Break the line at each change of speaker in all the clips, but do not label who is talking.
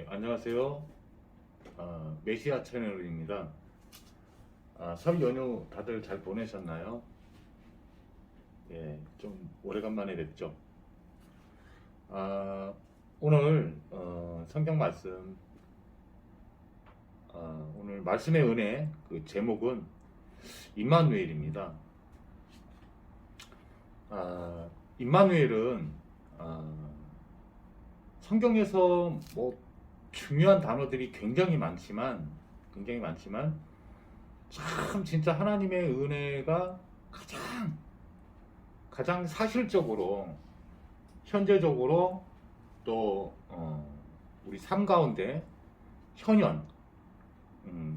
예, 안녕하세요. 메시아 채널입니다. 설 연휴 다들 잘 보내셨나요? 예, 좀 오래간만에 뵙죠. 오늘 성경 말씀, 오늘 말씀의 은혜 그 제목은 임마누엘입니다. 임마누엘은 성경에서 뭐 중요한 단어들이 굉장히 많지만 참 진짜 하나님의 은혜가 가장 사실적으로 현재적으로 또 우리 삶 가운데 현현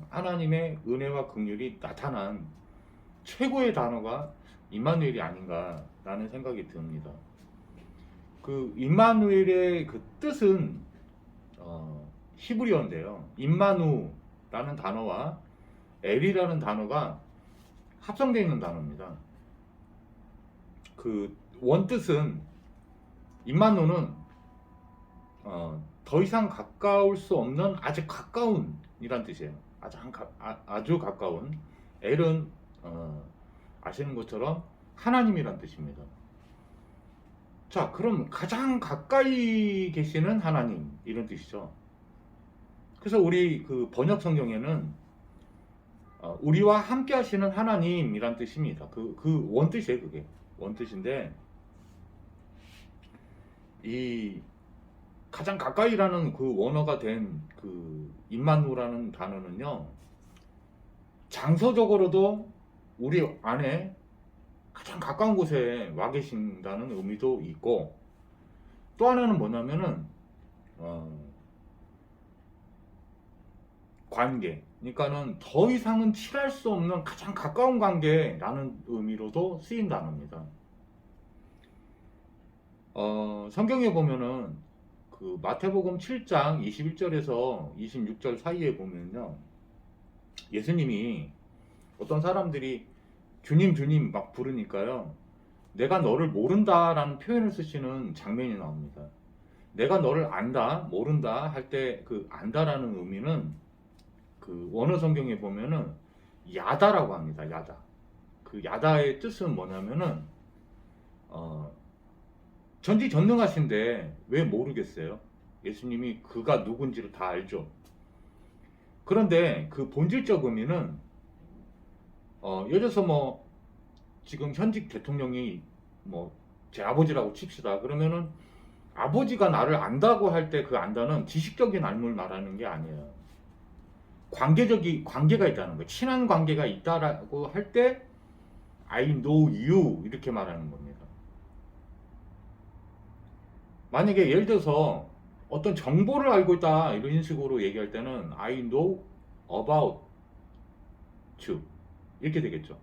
하나님의 은혜와 긍휼이 나타난 최고의 단어가 임마누엘이 아닌가라는 생각이 듭니다. 그 임마누엘의 그 뜻은 히브리어인데요. 임마누라는 단어와 엘이라는 단어가 합성되어 있는 단어입니다. 그 원뜻은 임마누는 더 이상 가까울 수 없는 아주 가까운 이란 뜻이에요. 아주 가까운. 엘은 아시는 것처럼 하나님이란 뜻입니다. 자, 그럼 가장 가까이 계시는 하나님 이런 뜻이죠. 그래서 우리 그 번역 성경에는 우리와 함께 하시는 하나님이란 뜻입니다. 그 원뜻이에요. 그게 원뜻인데 이 가장 가까이라는 그 원어가 된 그 임마누라는 단어는요, 장소적으로도 우리 안에 가장 가까운 곳에 와 계신다는 의미도 있고, 또 하나는 뭐냐면은 관계, 그러니까는 더 이상은 칠할 수 없는 가장 가까운 관계라는 의미로도 쓰인 단어입니다. 성경에 보면은 그 마태복음 7장 21절에서 26절 사이에 보면요, 예수님이 어떤 사람들이 주님 주님 막 부르니까요, 내가 너를 모른다라는 표현을 쓰시는 장면이 나옵니다. 내가 너를 안다 모른다 할 때 그 안다라는 의미는 그 원어 성경에 보면은 야다라고 합니다. 야다. 그 야다의 뜻은 뭐냐면은 전지전능하신데 왜 모르겠어요? 예수님이 그가 누군지를 다 알죠. 그런데 그 본질적 의미는 예를 들어서 뭐 지금 현직 대통령이 뭐 제 아버지라고 칩시다. 그러면은 아버지가 나를 안다고 할 때 그 안다는 지식적인 알물 말하는 게 아니에요. 관계가 있다는 거예요. 친한 관계가 있다라고 할 때 I know you 이렇게 말하는 겁니다. 만약에 예를 들어서 어떤 정보를 알고 있다 이런 식으로 얘기할 때는 I know about you 이렇게 되겠죠.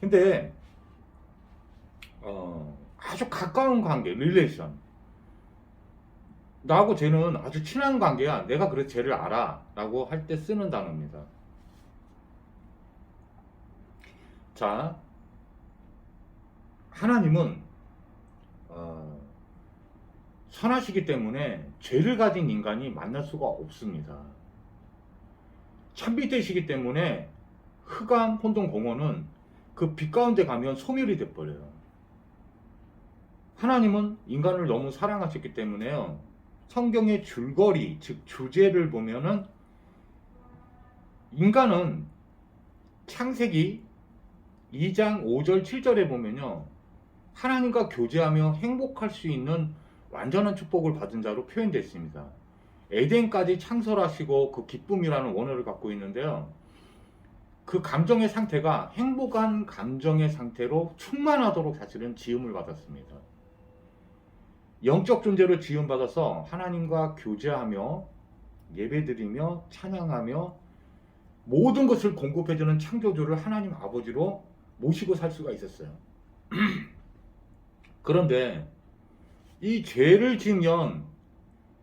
근데 아주 가까운 관계, 릴레이션, 나하고 쟤는 아주 친한 관계야, 내가 그래서 쟤를 알아 라고 할 때 쓰는 단어입니다. 자, 하나님은 선하시기 때문에 죄를 가진 인간이 만날 수가 없습니다. 참빛되시기 때문에 흑암 혼돈 공허는 그 빛 가운데 가면 소멸이 돼버려요. 하나님은 인간을 너무 사랑하셨기 때문에요, 성경의 줄거리, 즉 주제를 보면은 인간은 창세기 2장 5절 7절에 보면요, 하나님과 교제하며 행복할 수 있는 완전한 축복을 받은 자로 표현되어 있습니다. 에덴까지 창설하시고 그 기쁨이라는 원어를 갖고 있는데요, 그 감정의 상태가 행복한 감정의 상태로 충만하도록 사실은 지음을 받았습니다. 영적 존재로 지음받아서 하나님과 교제하며 예배드리며 찬양하며 모든 것을 공급해주는 창조주를 하나님 아버지로 모시고 살 수가 있었어요. 그런데 이 죄를 지으면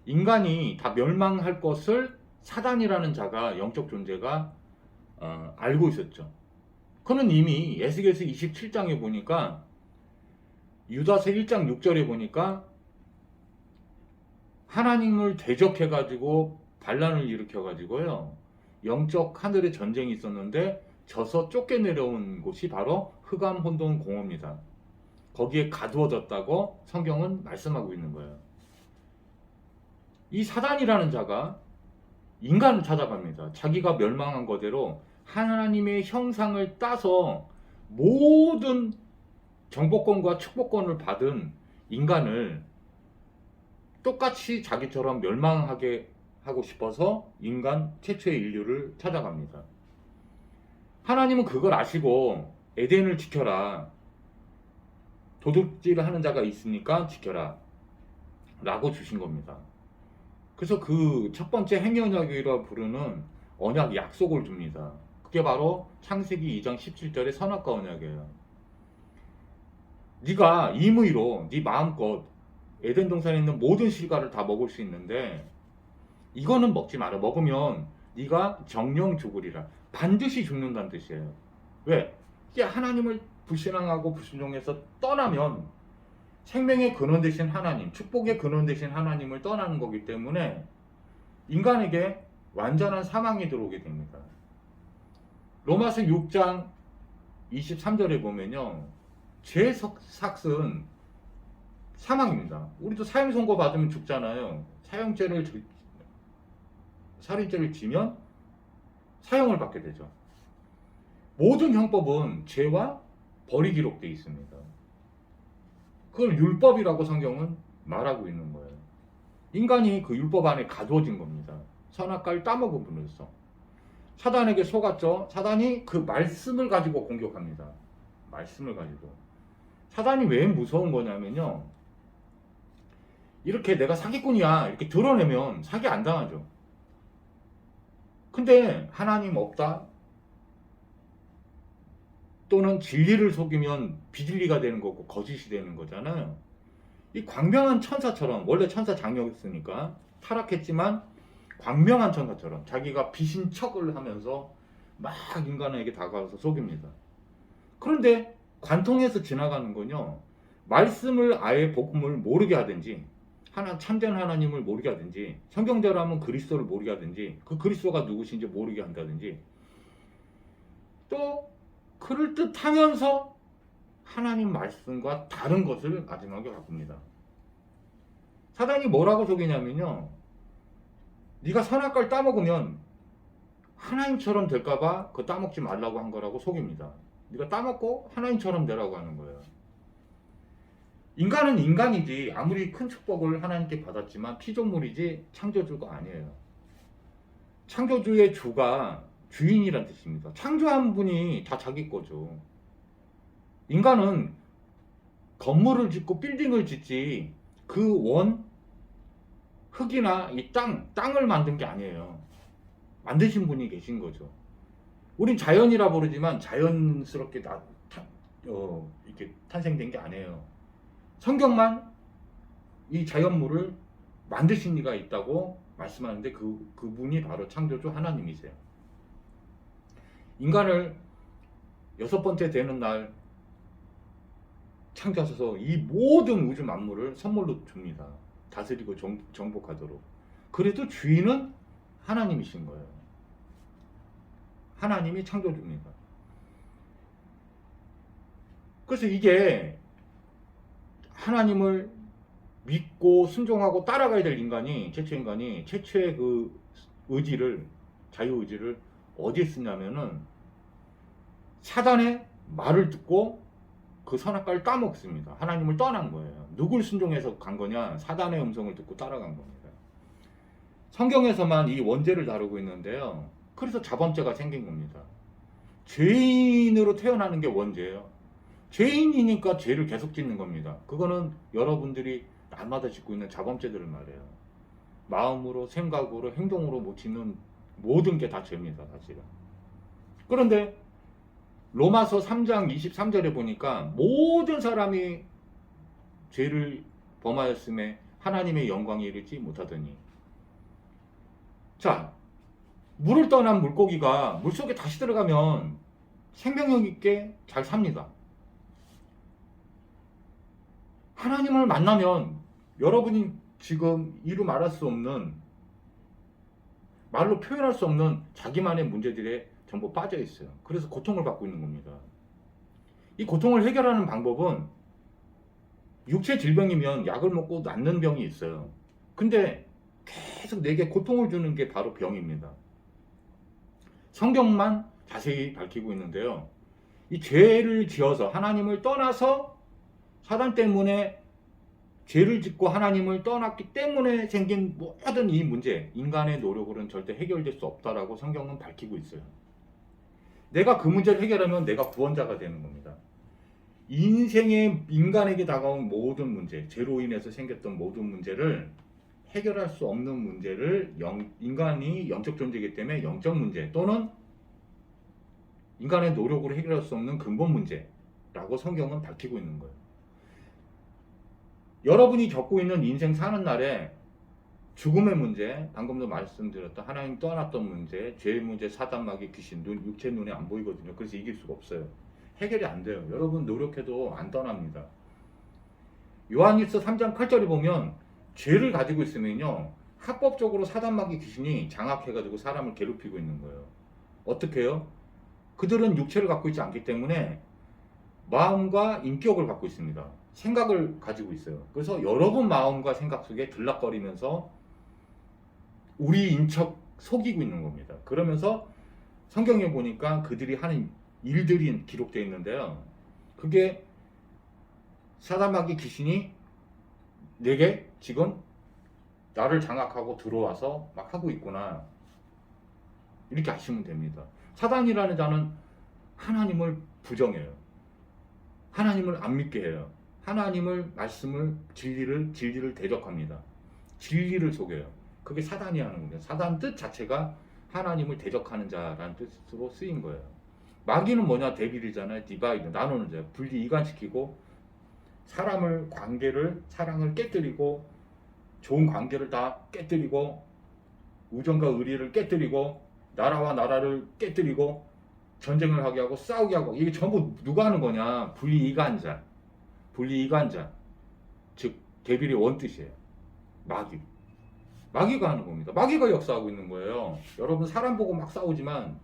인간이 다 멸망할 것을 사단이라는 자가, 영적 존재가 알고 있었죠. 그는 이미 에스겔서 27장에 보니까, 유다서 1장 6절에 보니까 하나님을 대적해 가지고 반란을 일으켜 가지고요. 영적 하늘의 전쟁이 있었는데 져서 쫓겨내려온 곳이 바로 흑암 혼돈 공허입니다. 거기에 가두어졌다고 성경은 말씀하고 있는 거예요. 이 사단이라는 자가 인간을 찾아갑니다. 자기가 멸망한 거대로 하나님의 형상을 따서 모든 정복권과 축복권을 받은 인간을 똑같이 자기처럼 멸망하게 하고 싶어서 인간 최초의 인류를 찾아갑니다. 하나님은 그걸 아시고 에덴을 지켜라. 도둑질 하는 자가 있으니까 지켜라. 라고 주신 겁니다. 그래서 그 첫 번째 행위언약이라 부르는 언약 약속을 줍니다. 그게 바로 창세기 2장 17절의 선악과 언약이에요. 네가 임의로 네 마음껏 에덴 동산에 있는 모든 실과를 다 먹을 수 있는데 이거는 먹지 마라. 먹으면 네가 정령 죽으리라. 반드시 죽는다는 뜻이에요. 왜? 이게 하나님을 불신앙하고 불순종해서 떠나면 생명의 근원 되신 하나님, 축복의 근원 되신 하나님을 떠나는 거기 때문에 인간에게 완전한 사망이 들어오게 됩니다. 로마서 6장 23절에 보면요. 죄 삭은 사망입니다. 우리도 사형 선고 받으면 죽잖아요. 살인죄를 지면 사형을 받게 되죠. 모든 형법은 죄와 벌이 기록되어 있습니다. 그걸 율법이라고 성경은 말하고 있는 거예요. 인간이 그 율법 안에 가두어진 겁니다. 선악과를 따먹음으로써 사단에게 속았죠. 사단이 그 말씀을 가지고 공격합니다. 말씀을 가지고. 사단이 왜 무서운 거냐면요. 이렇게 내가 사기꾼이야 이렇게 드러내면 사기 안 당하죠. 근데 하나님 없다 또는 진리를 속이면 비진리가 되는 거고 거짓이 되는 거잖아요. 이 광명한 천사처럼, 원래 천사 장녀였으니까 타락했지만 광명한 천사처럼 자기가 빛인 척을 하면서 막 인간에게 다가와서 속입니다. 그런데 관통해서 지나가는 건요, 말씀을 아예 복음을 모르게 하든지 참된 하나님을 모르게 하든지, 성경대로 하면 그리스도를 모르게 하든지, 그 그리스도가 누구신지 모르게 한다든지, 또 그럴듯하면서 하나님 말씀과 다른 것을 마지막에 바꿉니다. 사단이 뭐라고 속이냐면요, 네가 선악과를 따먹으면 하나님처럼 될까봐 그거 따먹지 말라고 한 거라고 속입니다. 네가 따먹고 하나님처럼 되라고 하는 거예요. 인간은 인간이지, 아무리 큰 축복을 하나님께 받았지만 피조물이지 창조주가 아니에요. 창조주의 주가 주인이란 뜻입니다. 창조한 분이 다 자기 거죠. 인간은 건물을 짓고 빌딩을 짓지 그 흙이나 이 땅을 만든 게 아니에요. 만드신 분이 계신 거죠. 우린 자연이라 부르지만 자연스럽게 이렇게 탄생된 게 아니에요. 성경만 이 자연물을 만드신 이가 있다고 말씀하는데 그분이 바로 창조주 하나님이세요. 인간을 6번째 되는 날 창조하셔서 이 모든 우주 만물을 선물로 줍니다. 다스리고 정복하도록. 그래도 주인은 하나님이신 거예요. 하나님이 창조주입니다. 그래서 이게 하나님을 믿고 순종하고 따라가야 될 인간이, 최초의 그 자유의지를 어디에 쓰냐면은 사단의 말을 듣고 그 선악과를 따먹습니다. 하나님을 떠난 거예요. 누굴 순종해서 간 거냐? 사단의 음성을 듣고 따라간 겁니다. 성경에서만 이 원죄를 다루고 있는데요. 그래서 자범죄가 생긴 겁니다. 죄인으로 태어나는 게 원죄예요. 죄인이니까 죄를 계속 짓는 겁니다. 그거는 여러분들이 날마다 짓고 있는 자범죄들을 말해요. 마음으로, 생각으로, 행동으로 못 짓는 모든 게 다 죄입니다. 사실은. 그런데 로마서 3장 23절에 보니까 모든 사람이 죄를 범하였음에 하나님의 영광에 이르지 못하더니, 자, 물을 떠난 물고기가 물속에 다시 들어가면 생명력 있게 잘 삽니다. 하나님을 만나면 여러분이 지금 이루 말할 수 없는, 말로 표현할 수 없는 자기만의 문제들에 전부 빠져 있어요. 그래서 고통을 받고 있는 겁니다. 이 고통을 해결하는 방법은 육체 질병이면 약을 먹고 낫는 병이 있어요. 근데 계속 내게 고통을 주는 게 바로 병입니다. 성경만 자세히 밝히고 있는데요. 이 죄를 지어서 하나님을 떠나서 사단 때문에 죄를 짓고 하나님을 떠났기 때문에 생긴 모든 이 문제, 인간의 노력으로는 절대 해결될 수 없다라고 성경은 밝히고 있어요. 내가 그 문제를 해결하면 내가 구원자가 되는 겁니다. 인생에 인간에게 다가온 모든 문제, 죄로 인해서 생겼던 모든 문제를 해결할 수 없는 문제를 인간이 영적 존재이기 때문에 영적 문제 또는 인간의 노력으로 해결할 수 없는 근본 문제라고 성경은 밝히고 있는 거예요. 여러분이 겪고 있는 인생 사는 날에 죽음의 문제, 방금도 말씀드렸던 하나님 떠났던 문제, 죄의 문제, 사단, 마귀, 귀신, 육체 눈에 안 보이거든요. 그래서 이길 수가 없어요. 해결이 안 돼요. 여러분 노력해도 안 떠납니다. 요한일서 3장 8절에 보면 죄를 가지고 있으면요, 합법적으로 사단, 마귀, 귀신이 장악해가지고 사람을 괴롭히고 있는 거예요. 어떻게 해요? 그들은 육체를 갖고 있지 않기 때문에 마음과 인격을 갖고 있습니다. 생각을 가지고 있어요. 그래서 여러분 마음과 생각 속에 들락거리면서 우리 인척 속이고 있는 겁니다. 그러면서 성경에 보니까 그들이 하는 일들이 기록되어 있는데요. 그게 사단, 마귀, 귀신이 내게 지금 나를 장악하고 들어와서 막 하고 있구나, 이렇게 아시면 됩니다. 사단이라는 자는 하나님을 부정해요. 하나님을 안 믿게 해요. 하나님을, 말씀을, 진리를 대적합니다. 진리를 속여요. 그게 사단이 하는 겁니다. 사단 뜻 자체가 하나님을 대적하는 자라는 뜻으로 쓰인 거예요. 마귀는 뭐냐? 데빌이잖아요. 디바이드, 나누는 자, 분리 이간시키고 사람을, 관계를, 사랑을 깨뜨리고 좋은 관계를 다 깨뜨리고 우정과 의리를 깨뜨리고 나라와 나라를 깨뜨리고 전쟁을 하게 하고 싸우게 하고, 이게 전부 누가 하는 거냐? 분리이간자, 즉 데빌의 원뜻이에요. 마귀가 하는 겁니다. 마귀가 역사하고 있는 거예요. 여러분 사람 보고 막 싸우지만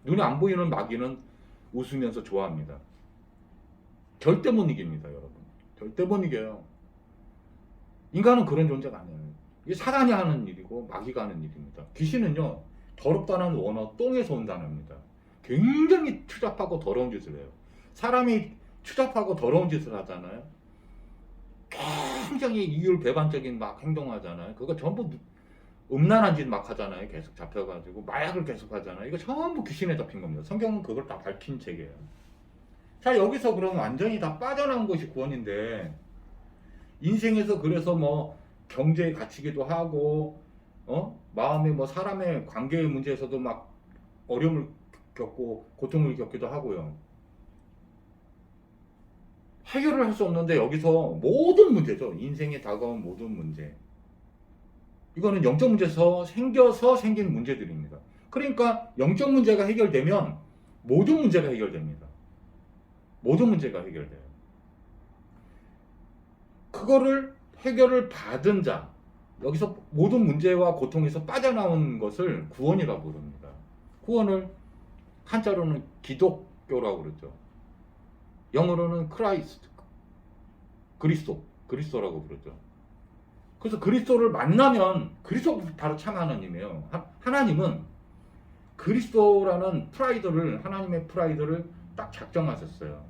눈에 안 보이는 마귀는 웃으면서 좋아합니다. 절대 못 이깁니다, 여러분. 절대 못 이겨요. 인간은 그런 존재가 아니에요. 이게 사단이 하는 일이고 마귀가 하는 일입니다. 귀신은요, 더럽다는 원어 똥에서 온 단어입니다. 굉장히 추잡하고 더러운 짓을 해요. 사람이 추잡하고 더러운 짓을 하잖아요. 굉장히 이율배반적인 막 행동하잖아요. 그거 전부 음란한 짓 막 하잖아요. 계속 잡혀가지고 마약을 계속 하잖아요. 이거 전부 귀신에 잡힌 겁니다. 성경은 그걸 다 밝힌 책이에요. 자, 여기서 그럼 완전히 다 빠져나온 것이 구원인데, 인생에서 그래서 뭐 경제에 갇히기도 하고, 마음의 뭐 사람의 관계의 문제에서도 막 어려움을 겪고 고통을 겪기도 하고요. 해결을 할 수 없는데 여기서 모든 문제죠. 인생에 다가온 모든 문제. 이거는 영적 문제에서 생겨서 생긴 문제들입니다. 그러니까 영적 문제가 해결되면 모든 문제가 해결됩니다. 모든 문제가 해결돼요. 그거를 해결을 받은 자, 여기서 모든 문제와 고통에서 빠져나온 것을 구원이라고 부릅니다. 구원을 한자로는 기독교라고 그러죠. 영어로는 크라이스트, 그리스도라고 부르죠. 그래서 그리스도를 만나면, 그리스도 바로 참 하나님이에요. 하나님은 그리스도라는 프라이드를, 하나님의 프라이드를 딱 작정하셨어요.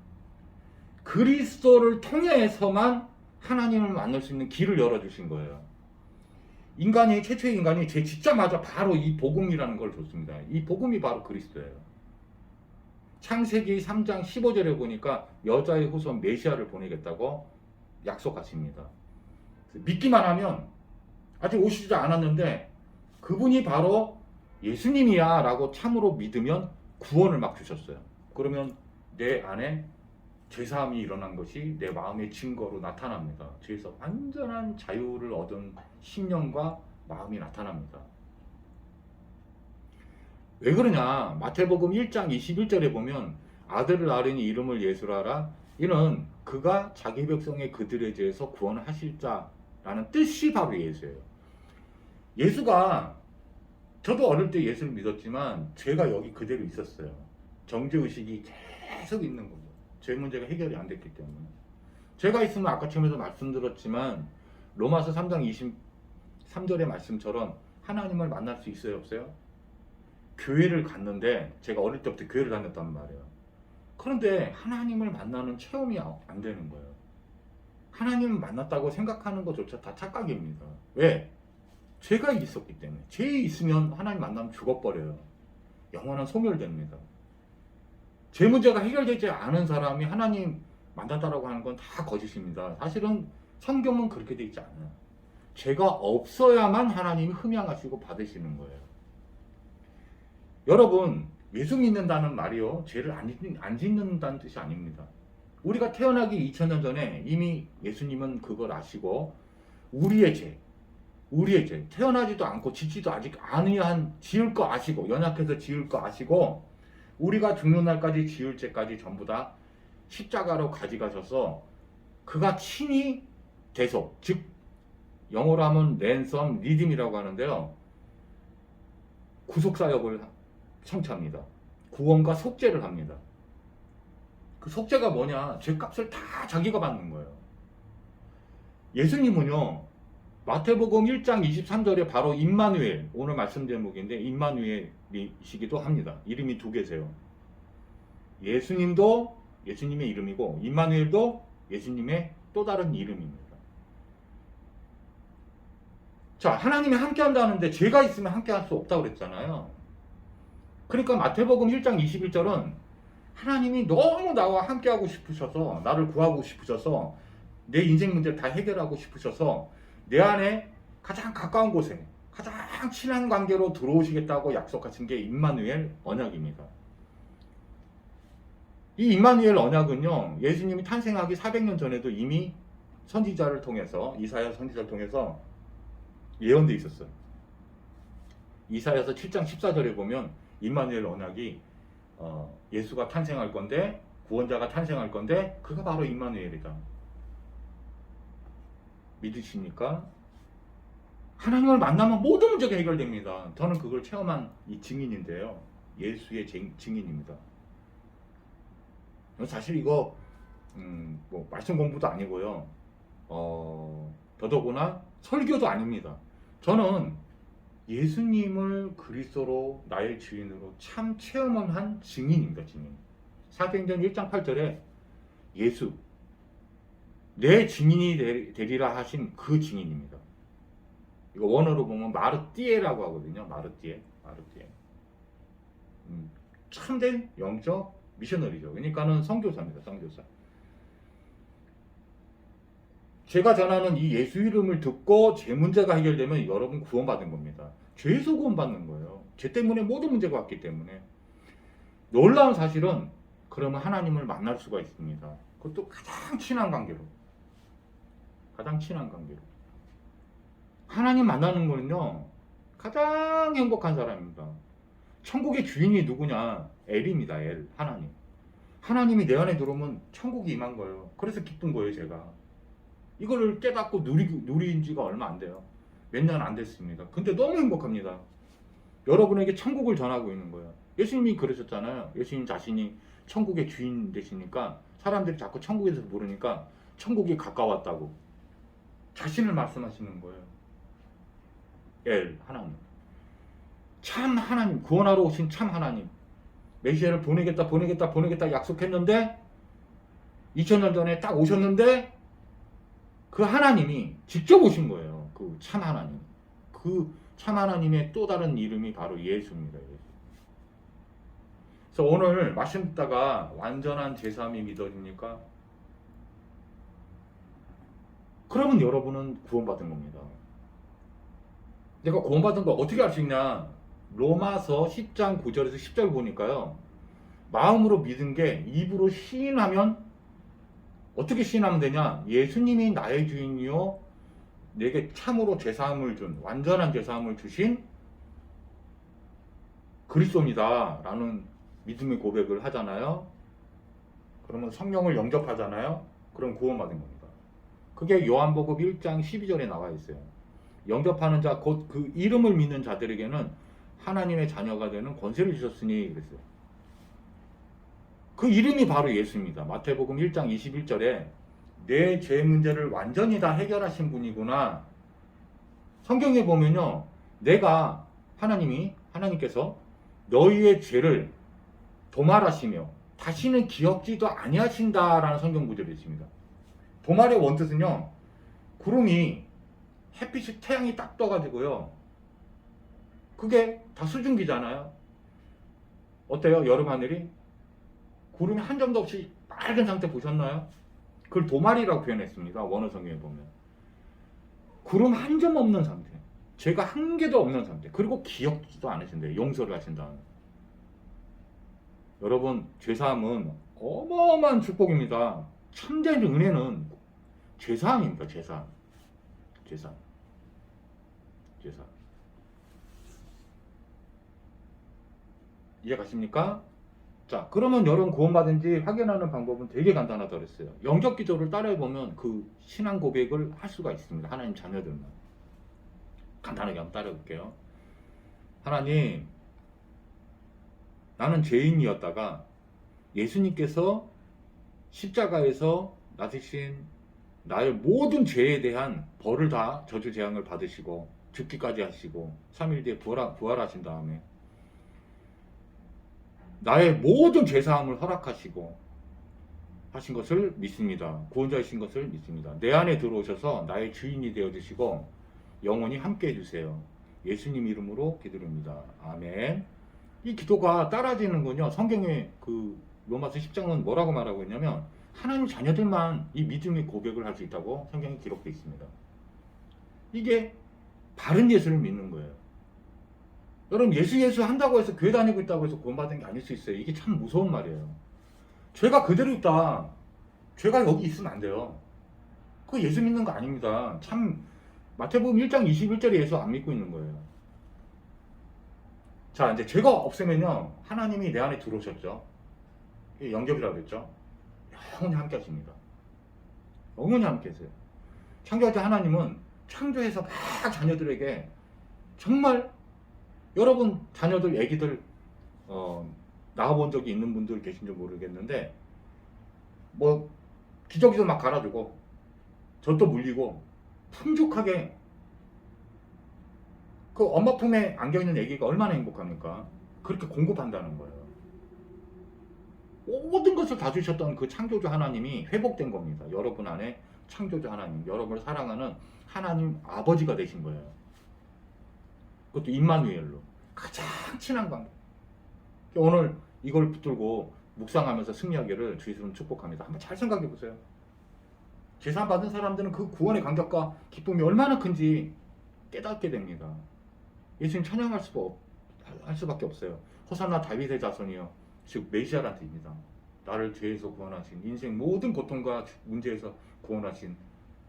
그리스도를 통해서만 하나님을 만날 수 있는 길을 열어주신 거예요. 최초의 인간이 죄 짓자마자 바로 이 복음이라는 걸 줬습니다. 이 복음이 바로 그리스도예요. 창세기 3장 15절에 보니까 여자의 후손 메시아를 보내겠다고 약속하십니다. 믿기만 하면, 아직 오시지 않았는데 그분이 바로 예수님이야 라고 참으로 믿으면 구원을 막 주셨어요. 그러면 내 안에 죄사함이 일어난 것이 내 마음의 증거로 나타납니다. 죄에서 완전한 자유를 얻은 심령과 마음이 나타납니다. 왜 그러냐? 마태복음 1장 21절에 보면 아들을 낳으니 이름을 예수라 하라. 이는 그가 자기 백성의 그들에 대해서 구원하실 자라는 라는 뜻이 바로 예수예요. 예수가, 저도 어릴 때 예수를 믿었지만 제가 여기 그대로 있었어요. 정죄의식이 계속 있는 거죠. 제 문제가 해결이 안 됐기 때문에. 제가 있으면 아까 처음에도 말씀드렸지만 로마서 3장 23절의 말씀처럼 하나님을 만날 수 있어요, 없어요? 교회를 갔는데, 제가 어릴 때부터 교회를 다녔단 말이에요. 그런데 하나님을 만나는 체험이 안 되는 거예요. 하나님을 만났다고 생각하는 것조차 다 착각입니다. 왜? 죄가 있었기 때문에. 죄 있으면 하나님 만나면 죽어버려요. 영원한 소멸됩니다. 제 문제가 해결되지 않은 사람이 하나님 만났다라고 하는 건 다 거짓입니다. 사실은 성경은 그렇게 되어 있지 않아요. 죄가 없어야만 하나님이 흠양하시고 받으시는 거예요. 여러분, 예수 믿는다는 말이요, 죄를 안 짓는다는 뜻이 아닙니다. 우리가 태어나기 2000년 전에 이미 예수님은 그걸 아시고 우리의 죄, 태어나지도 않고 짓지도 아직 아니한 지을 거 아시고, 연약해서 지을 거 아시고, 우리가 죽는 날까지 지을 죄까지 전부 다 십자가로 가져가셔서 그가 친히 대속, 즉 영어로 하면 랜섬 리딤이라고 하는데요, 구속사역을 성취합니다. 구원과 속죄를 합니다. 그 속죄가 뭐냐? 죄값을 다 자기가 받는 거예요. 예수님은요, 마태복음 1장 23절에 바로 임마누엘, 오늘 말씀 제목인데 임마누엘이시기도 합니다. 이름이 두 개세요. 예수님도 예수님의 이름이고 임마누엘도 예수님의 또 다른 이름입니다. 자, 하나님이 함께 한다는데 죄가 있으면 함께 할 수 없다고 그랬잖아요. 그러니까 마태복음 1장 21절은 하나님이 너무 나와 함께 하고 싶으셔서, 나를 구하고 싶으셔서, 내 인생 문제를 다 해결하고 싶으셔서 내 안에 가장 가까운 곳에 가장 친한 관계로 들어오시겠다고 약속하신 게 임마누엘 언약입니다. 이 임마누엘 언약은요, 예수님이 탄생하기 400년 전에도 이미 선지자를 통해서, 이사야 선지자를 통해서 예언되어 있었어요. 이사야서 7장 14절에 보면 임마누엘 언약이 예수가 탄생할 건데, 구원자가 탄생할 건데, 그가 바로 임마누엘이다. 믿으십니까? 하나님을 만나면 모든 문제가 해결됩니다. 저는 그걸 체험한 이 증인인데요. 예수의 증인입니다. 사실 이거 뭐 말씀 공부도 아니고요. 더더구나 설교도 아닙니다. 저는 예수님을 그리스도로 나의 주인으로 참 체험을 한 증인입니다. 증인. 사도행전 1장 8절에 예수 내 증인이 되리라 하신 그 증인입니다. 이거 원어로 보면 마르띠에라고 하거든요. 마르띠에. 참된 영적 미셔너리죠. 그러니까는 선교사입니다. 선교사. 제가 전하는 이 예수 이름을 듣고 제 문제가 해결되면 여러분 구원받은 겁니다. 죄에서 구원받는 거예요. 죄 때문에 모든 문제가 왔기 때문에. 놀라운 사실은 그러면 하나님을 만날 수가 있습니다. 그것도 가장 친한 관계로. 하나님 만나는 거는요, 가장 행복한 사람입니다. 천국의 주인이 누구냐? 엘입니다. 엘. 하나님. 하나님이 내 안에 들어오면 천국이 임한 거예요. 그래서 기쁜 거예요, 제가. 이거를 깨닫고 누린 지가 얼마 안 돼요. 몇 년 안 됐습니다. 근데 너무 행복합니다. 여러분에게 천국을 전하고 있는 거예요. 예수님이 그러셨잖아요. 예수님 자신이 천국의 주인 되시니까 사람들이 자꾸 천국에서 부르니까 천국이 가까웠다고 자신을 말씀하시는 거예요. 엘, 하나님. 참 하나님, 구원하러 오신 참 하나님. 메시아를 보내겠다 약속했는데 2000년 전에 딱 오셨는데 그 하나님이 직접 오신 거예요. 그 참 하나님. 그 참 하나님의 또 다른 이름이 바로 예수입니다. 예수. 그래서 오늘 말씀 듣다가 완전한 제3이 믿어집니까? 그러면 여러분은 구원받은 겁니다. 내가 구원받은 거 어떻게 알 수 있냐? 로마서 10장 9절에서 10절 보니까요, 마음으로 믿은 게 입으로 시인하면, 어떻게 시인하면 되냐? 예수님이 나의 주인이요 내게 참으로 제사함을 준, 완전한 제사함을 주신 그리스도입니다 라는 믿음의 고백을 하잖아요. 그러면 성령을 영접하잖아요. 그럼 구원받은 겁니다. 그게 요한복음 1장 12절에 나와 있어요. 영접하는 자 곧 그 이름을 믿는 자들에게는 하나님의 자녀가 되는 권세를 주셨으니 그랬어요. 그 이름이 바로 예수입니다. 마태복음 1장 21절에 내 죄 문제를 완전히 다 해결하신 분이구나. 성경에 보면요. 하나님께서 너희의 죄를 도말하시며 다시는 기억지도 아니하신다라는 성경 구절이 있습니다. 도말의 원뜻은요. 구름이 햇빛이 태양이 딱 떠가지고요. 그게 다 수증기잖아요. 어때요? 여름 하늘이? 구름이 한 점도 없이 맑은 상태 보셨나요? 그걸 도말이라고 표현했습니다. 원어 성경에 보면. 구름 한 점 없는 상태. 죄가 한 개도 없는 상태. 그리고 기억지도 않으신대요. 용서를 하신 다음에. 여러분, 죄사함은 어마어마한 축복입니다. 참된 은혜는 죄사함입니다. 죄사함. 이해 가십니까? 자, 그러면 여러분 구원받은지 확인하는 방법은 되게 간단하다고 그랬어요. 영접 기도를 따라해보면 그 신앙 고백을 할 수가 있습니다. 하나님 자녀들만. 간단하게 한번 따라해볼게요. 하나님, 나는 죄인이었다가 예수님께서 십자가에서 나으신 나의 모든 죄에 대한 벌을 다 저주 재앙을 받으시고 죽기까지 하시고 3일 뒤에 부활하신 다음에 나의 모든 죄사함을 허락하시고 하신 것을 믿습니다. 구원자이신 것을 믿습니다. 내 안에 들어오셔서 나의 주인이 되어주시고 영원히 함께 해주세요. 예수님 이름으로 기도합니다. 아멘. 이 기도가 따라지는군요. 성경의 그 로마서 10장은 뭐라고 말하고 있냐면 하나님 자녀들만 이 믿음의 고백을 할 수 있다고 성경에 기록되어 있습니다. 이게 바른 예수를 믿는 거예요. 여러분, 예수 한다고 해서 교회 다니고 있다고 해서 구원받은 게 아닐 수 있어요. 이게 참 무서운 말이에요. 죄가 그대로 있다. 죄가 여기 있으면 안 돼요. 그거 예수 믿는 거 아닙니다. 참 마태복음 1장 21절에 예수 안 믿고 있는 거예요. 자, 이제 죄가 없으면요. 하나님이 내 안에 들어오셨죠. 이게 영접이라고 했죠. 영원히 함께 하십니다. 영원히 함께 하세요. 창조자 하나님은 창조해서 막 자녀들에게 정말 여러분 자녀들, 애기들 낳아본 적이 있는 분들 계신지 모르겠는데 뭐 기저귀도 막 갈아주고 젖도 물리고 풍족하게 그 엄마 품에 안겨있는 애기가 얼마나 행복합니까? 그렇게 공급한다는 거예요. 모든 것을 다 주셨던 그 창조주 하나님이 회복된 겁니다. 여러분 안에 창조주 하나님, 여러분을 사랑하는 하나님 아버지가 되신 거예요. 그것도 임마누엘로 가장 친한 관계. 오늘 이걸 붙들고 묵상하면서 승리하기를 주 예수님 축복합니다. 한번 잘 생각해 보세요. 제사 받은 사람들은 그 구원의 감격과 기쁨이 얼마나 큰지 깨닫게 됩니다. 예수님 찬양할 수밖에 없어요. 호산나 다윗의 자손이여, 즉 메시아란 뜻입니다. 나를 죄에서 구원하신, 인생 모든 고통과 문제에서 구원하신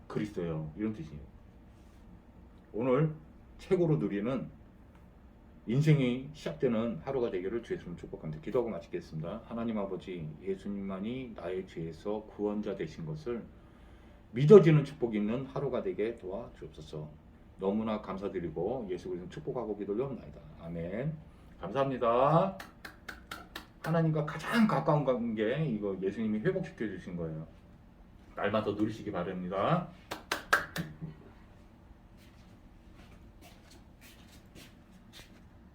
그리스도예요. 이런 뜻이에요. 오늘 최고로 누리는 인생이 시작되는 하루가 되기를 주 예수님 축복합니다. 기도하고 마치겠습니다. 하나님 아버지, 예수님만이 나의 죄에서 구원자 되신 것을 믿어지는 축복이 있는 하루가 되게 도와주옵소서. 너무나 감사드리고 예수 그리스도 축복하고 기도하옵나이다. 아멘. 감사합니다. 하나님과 가장 가까운 관계, 이거 예수님이 회복시켜 주신 거예요. 날마다 누리시기 바랍니다.